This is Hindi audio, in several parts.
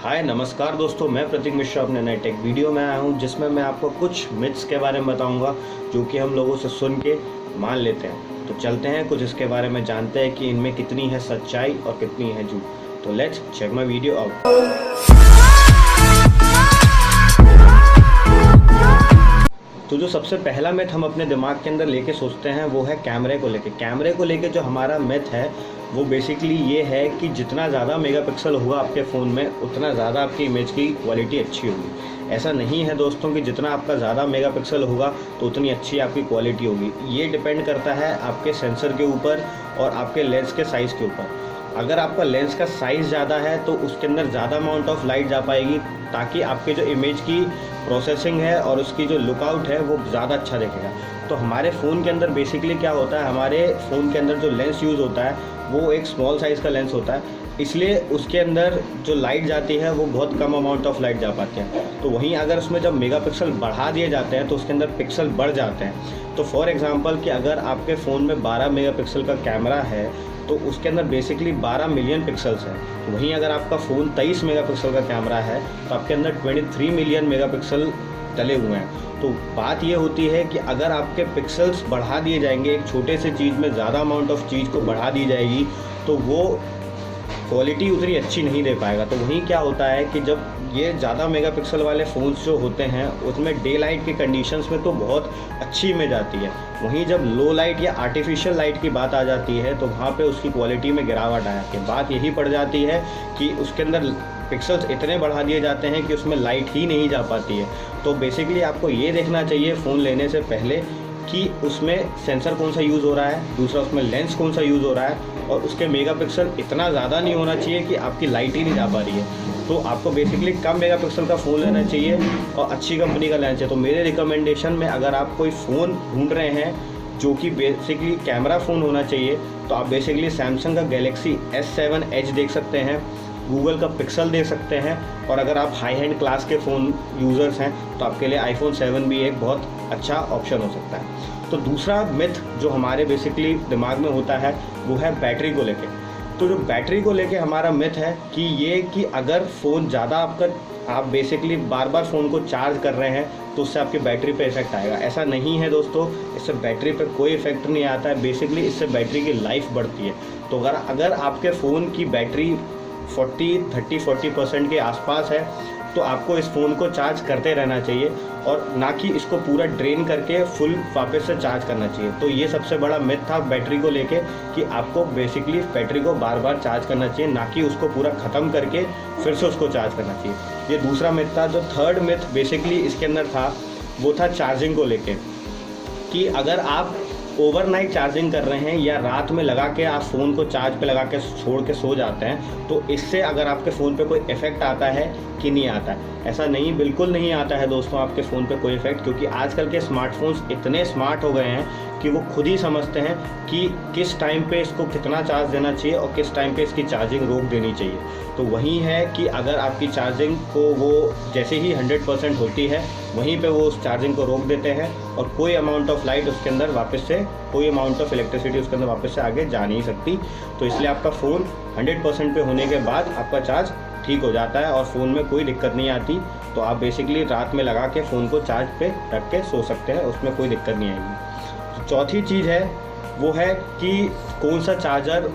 हाय नमस्कार दोस्तों, मैं प्रतीक मिश्रा अपने नए टेक वीडियो में आया हूं जिसमें मैं आपको कुछ मिथ्स के बारे में बताऊंगा जो कि हम लोगों से सुन के मान लेते हैं। तो चलते हैं कुछ इसके बारे में जानते हैं कि इनमें कितनी है सच्चाई और कितनी है झूठ। तो let's check my video out. तो जो सबसे पहला मिथ हम अपने दिमाग के अंदर लेके सोचते हैं वो है कैमरे को लेके। कैमरे को लेके जो हमारा मिथ है वो बेसिकली ये है कि जितना ज़्यादा मेगापिक्सल होगा आपके फ़ोन में उतना ज़्यादा आपकी इमेज की क्वालिटी अच्छी होगी। ऐसा नहीं है दोस्तों कि जितना आपका ज़्यादा मेगापिक्सल होगा तो उतनी अच्छी आपकी क्वालिटी होगी। ये डिपेंड करता है आपके सेंसर के ऊपर और आपके लेंस के साइज़ के ऊपर। अगर आपका लेंस का साइज़ ज़्यादा है तो उसके अंदर ज़्यादा अमाउंट ऑफ लाइट जा पाएगी ताकि आपके जो इमेज की प्रोसेसिंग है और उसकी जो लुकआउट है वो ज़्यादा अच्छा दिखेगा। तो हमारे फ़ोन के अंदर बेसिकली क्या होता है, हमारे फ़ोन के अंदर जो लेंस यूज़ होता है वो एक स्मॉल साइज़ का लेंस होता है, इसलिए उसके अंदर जो लाइट जाती है वो बहुत कम अमाउंट ऑफ लाइट जा पाती है। तो वहीं अगर उसमें जब मेगापिक्सल बढ़ा दिए जाते हैं तो उसके अंदर पिक्सल बढ़ जाते हैं। तो फॉर एग्जांपल कि अगर आपके फ़ोन में 12 मेगापिक्सल का कैमरा है तो उसके अंदर बेसिकली 12 मिलियन पिक्सल्स हैं। वहीं अगर आपका फ़ोन 23 मेगापिक्सल का कैमरा है तो आपके अंदर 23 मिलियन मेगापिक्सल डले हुए हैं। तो बात ये होती है कि अगर आपके पिक्सल्स बढ़ा दिए जाएंगे, एक छोटे से चीज़ में ज़्यादा अमाउंट ऑफ चीज़ को बढ़ा दी जाएगी तो वो क्वालिटी उतनी अच्छी नहीं दे पाएगा। तो वहीं क्या होता है कि जब ये ज़्यादा मेगापिक्सल वाले फ़ोन्स जो होते हैं उसमें डे लाइट के कंडीशंस में तो बहुत अच्छी इमेज आती है। वहीं जब लो लाइट या आर्टिफिशियल लाइट की बात आ जाती है तो वहाँ पे उसकी क्वालिटी में गिरावट आ जाती है। बात यही पड़ जाती है कि उसके अंदर पिक्सल्स इतने बढ़ा दिए जाते हैं कि उसमें लाइट ही नहीं जा पाती है। तो बेसिकली आपको ये देखना चाहिए फ़ोन लेने से पहले कि उसमें सेंसर कौन सा यूज़ हो रहा है, दूसरा उसमें लेंस कौन सा यूज़ हो रहा है, और उसके मेगापिक्सल इतना ज़्यादा नहीं होना चाहिए कि आपकी लाइट ही नहीं जा पा रही है। तो आपको बेसिकली कम मेगापिक्सल का फ़ोन लेना चाहिए और अच्छी कंपनी का लेंस है। तो मेरे रिकमेंडेशन में अगर आप कोई फ़ोन ढूंढ रहे हैं जो कि बेसिकली कैमरा फ़ोन होना चाहिए तो आप बेसिकली सैमसंग का गैलेक्सी S7 Edge देख सकते हैं, गूगल का पिक्सल दे सकते हैं, और अगर आप हाई एंड क्लास के फ़ोन यूज़र्स हैं तो आपके लिए iPhone 7 भी एक बहुत अच्छा ऑप्शन हो सकता है। तो दूसरा मिथ जो हमारे बेसिकली दिमाग में होता है वो है बैटरी को लेके। तो जो बैटरी को लेके हमारा मिथ है कि ये कि अगर फ़ोन ज़्यादा आप बेसिकली बार बार फ़ोन को चार्ज कर रहे हैं तो उससे आपकी बैटरी पे इफेक्ट आएगा। ऐसा नहीं है दोस्तों, इससे बैटरी पे कोई इफेक्ट नहीं आता है। बेसिकली इससे बैटरी की लाइफ बढ़ती है। तो अगर आपके फ़ोन की बैटरी 30-40% के आसपास है तो आपको इस फ़ोन को चार्ज करते रहना चाहिए और ना कि इसको पूरा ड्रेन करके फुल वापस से चार्ज करना चाहिए। तो ये सबसे बड़ा मिथ था बैटरी को लेके कि आपको बेसिकली बैटरी को बार बार चार्ज करना चाहिए, ना कि उसको पूरा ख़त्म करके फिर से उसको चार्ज करना चाहिए। ये दूसरा मिथ था। जो थर्ड मिथ बेसिकली इसके अंदर था वो था चार्जिंग को लेके, कि अगर आप ओवरनाइट चार्जिंग कर रहे हैं या रात में लगा के आप फ़ोन को चार्ज पे लगा के छोड़ के सो जाते हैं तो इससे अगर आपके फ़ोन पे कोई इफ़ेक्ट आता है कि नहीं आता है। ऐसा नहीं, बिल्कुल नहीं आता है दोस्तों आपके फ़ोन पे कोई इफ़ेक्ट, क्योंकि आजकल के स्मार्टफोन्स इतने स्मार्ट हो गए हैं कि वो खुद ही समझते हैं कि किस टाइम पे इसको कितना चार्ज देना चाहिए और किस टाइम पे इसकी चार्जिंग रोक देनी चाहिए। तो वही है कि अगर आपकी चार्जिंग को वो जैसे ही 100% होती है वहीं पे वो उस चार्जिंग को रोक देते हैं और कोई अमाउंट ऑफ लाइट उसके अंदर वापस से, कोई अमाउंट ऑफ इलेक्ट्रिसिटी उसके अंदर वापस से आगे जा नहीं सकती। तो इसलिए आपका फ़ोन 100% पे होने के बाद आपका चार्ज ठीक हो जाता है और फ़ोन में कोई दिक्कत नहीं आती। तो आप बेसिकली रात में लगा के फ़ोन को चार्ज पे रख के सो सकते हैं, उसमें कोई दिक्कत नहीं आएगी। चौथी चीज़ है वो है कि कौन सा चार्जर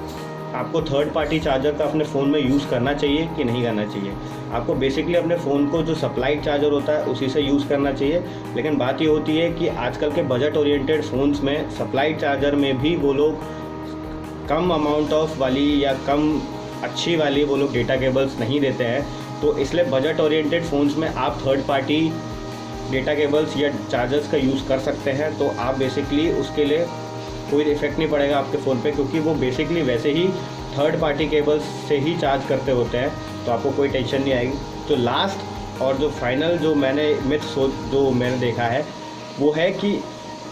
आपको थर्ड पार्टी चार्जर का अपने फ़ोन में यूज़ करना चाहिए कि नहीं करना चाहिए। आपको बेसिकली अपने फ़ोन को जो सप्लाइड चार्जर होता है उसी से यूज़ करना चाहिए। लेकिन बात ये होती है कि आजकल के बजट ओरिएंटेड फ़ोन्स में सप्लाइड चार्जर में भी वो लोग कम अमाउंट ऑफ वाली या कम अच्छी वाली वो लोग डेटा केबल्स नहीं देते हैं। तो इसलिए बजट ओरिएंटेड फ़ोन्स में आप थर्ड पार्टी डेटा केबल्स या चार्जर्स का यूज़ कर सकते हैं। तो आप बेसिकली उसके लिए कोई इफेक्ट नहीं पड़ेगा आपके फ़ोन पे, क्योंकि वो बेसिकली वैसे ही थर्ड पार्टी केबल्स से ही चार्ज करते होते हैं, तो आपको कोई टेंशन नहीं आएगी। तो लास्ट और जो फाइनल जो मैंने देखा है वो है कि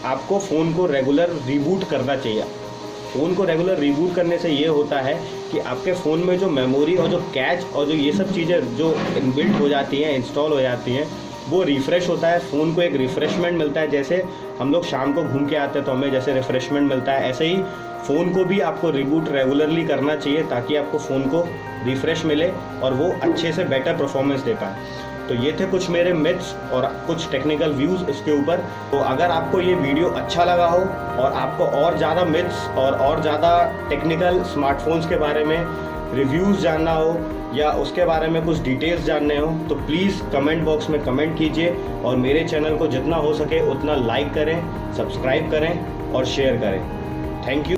आपको फ़ोन को रेगुलर रीबूट करना चाहिए। फ़ोन को रेगुलर रीबूट करने से ये होता है कि आपके फ़ोन में जो मेमोरी और जो कैच और जो ये सब चीज़ें जो इनबिल्ट हो जाती हैं, इंस्टॉल हो जाती हैं, वो रिफ़्रेश होता है, फ़ोन को एक रिफ़्रेशमेंट मिलता है। जैसे हम लोग शाम को घूम के आते हैं तो हमें जैसे रिफ़्रेशमेंट मिलता है, ऐसे ही फ़ोन को भी आपको रिबूट रेगुलरली करना चाहिए ताकि आपको फ़ोन को रिफ़्रेश मिले और वो अच्छे से बेटर परफॉर्मेंस दे पाए। तो ये थे कुछ मेरे मिथ्स और कुछ टेक्निकल व्यूज़ इसके ऊपर। तो अगर आपको ये वीडियो अच्छा लगा हो और आपको और ज़्यादा मिथ्स और ज़्यादा टेक्निकल स्मार्टफोन्स के बारे में रिव्यूज़ जानना हो या उसके बारे में कुछ डिटेल्स जानने हो तो प्लीज़ कमेंट बॉक्स में कमेंट कीजिए और मेरे चैनल को जितना हो सके उतना लाइक करें, सब्सक्राइब करें और शेयर करें। Thank you.